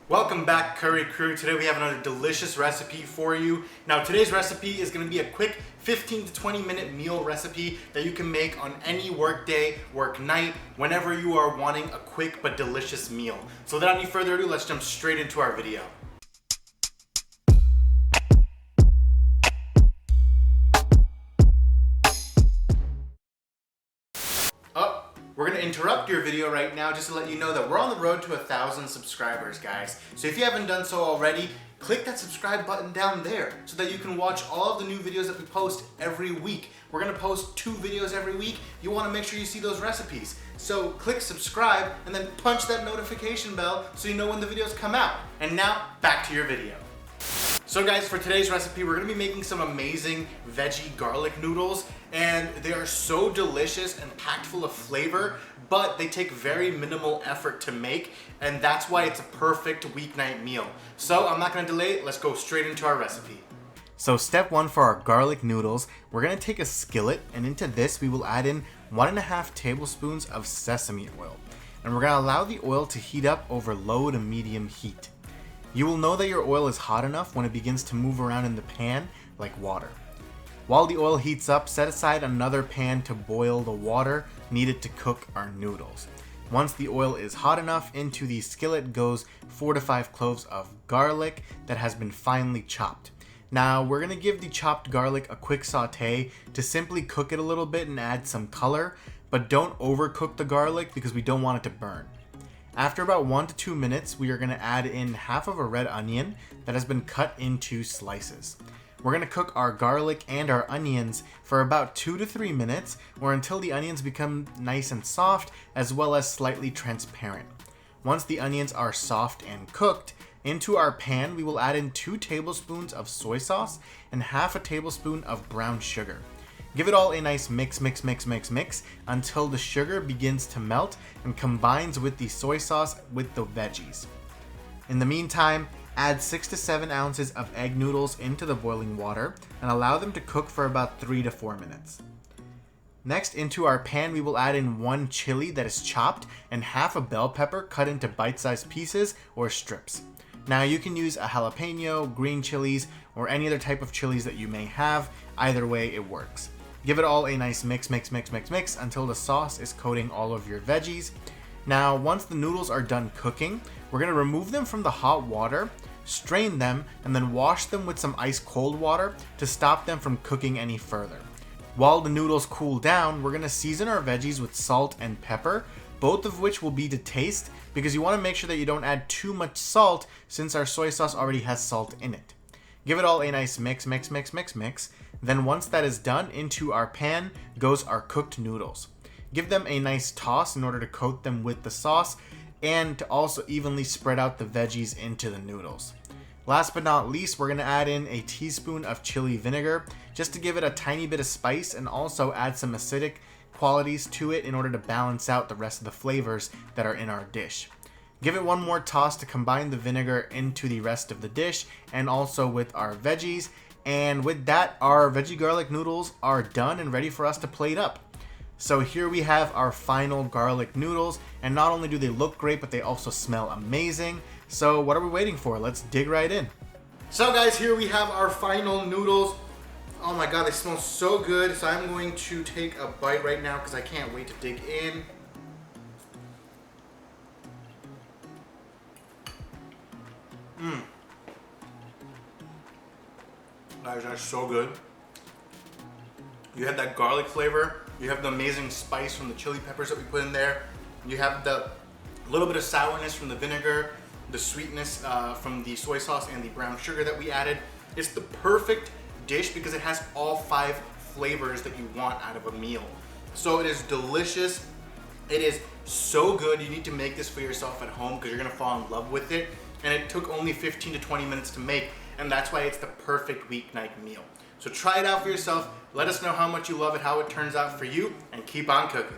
Welcome back, Curry Crew. Today we have another delicious recipe for you. Now today's recipe is going to be a quick 15 to 20 minute meal recipe that you can make on any work day, work night, whenever you are wanting a quick but delicious meal. So without any further ado, let's jump straight into our video. We're gonna interrupt your video right now just to let you know that we're on the road to 1,000 subscribers, guys. So if you haven't done so already, click that subscribe button down there so that you can watch all of the new videos that we post every week. We're gonna post 2 videos every week. You wanna make sure you see those recipes. So click subscribe and then punch that notification bell so you know when the videos come out. And now, back to your video. So guys, for today's recipe, we're gonna be making some amazing veggie garlic noodles, and they are so delicious and packed full of flavor, but they take very minimal effort to make, and that's why it's a perfect weeknight meal. So I'm not gonna delay, let's go straight into our recipe. So step 1 for our garlic noodles, we're gonna take a skillet, and into this we will add in 1.5 tablespoons of sesame oil. And we're gonna allow the oil to heat up over low to medium heat. You will know that your oil is hot enough when it begins to move around in the pan like water. While the oil heats up, set aside another pan to boil the water needed to cook our noodles. Once the oil is hot enough, into the skillet goes 4 to 5 cloves of garlic that has been finely chopped. Now we're going to give the chopped garlic a quick saute to simply cook it a little bit and add some color, but don't overcook the garlic because we don't want it to burn. After about 1 to 2 minutes, we are going to add in half of a red onion that has been cut into slices. We're going to cook our garlic and our onions for about 2 to 3 minutes, or until the onions become nice and soft, as well as slightly transparent. Once the onions are soft and cooked, into our pan we will add in 2 tablespoons of soy sauce and half a tablespoon of brown sugar. Give it all a nice mix until the sugar begins to melt and combines with the soy sauce with the veggies. In the meantime, add 6 to 7 ounces of egg noodles into the boiling water and allow them to cook for about 3 to 4 minutes. Next, into our pan we will add in 1 chili that is chopped and half a bell pepper cut into bite-sized pieces or strips. Now you can use a jalapeno, green chilies, or any other type of chilies that you may have. Either way, it works. Give it all a nice mix until the sauce is coating all of your veggies. Now, once the noodles are done cooking, we're going to remove them from the hot water, strain them, and then wash them with some ice cold water to stop them from cooking any further. While the noodles cool down, we're going to season our veggies with salt and pepper, both of which will be to taste because you want to make sure that you don't add too much salt since our soy sauce already has salt in it. Give it all a nice mix. Then once that is done, into our pan goes our cooked noodles. Give them a nice toss in order to coat them with the sauce and to also evenly spread out the veggies into the noodles. Last but not least, we're going to add in a teaspoon of chili vinegar just to give it a tiny bit of spice and also add some acidic qualities to it in order to balance out the rest of the flavors that are in our dish. Give it one more toss to combine the vinegar into the rest of the dish and also with our veggies. And with that, our veggie garlic noodles are done and ready for us to plate up. So here we have our final garlic noodles, and not only do they look great, but they also smell amazing. So what are we waiting for? Let's dig right in. So guys, here we have our final noodles. Oh my god, they smell so good. So I'm going to take a bite right now because I can't wait to dig in. Guys, that's so good. You have that garlic flavor. You have the amazing spice from the chili peppers that we put in there. You have the little bit of sourness from the vinegar, the sweetness from the soy sauce and the brown sugar that we added. It's the perfect dish because it has all 5 flavors that you want out of a meal. So it is delicious. It is so good. You need to make this for yourself at home because you're gonna fall in love with it. And it took only 15 to 20 minutes to make, and that's why it's the perfect weeknight meal. So try it out for yourself. Let us know how much you love it, how it turns out for you, and keep on cooking.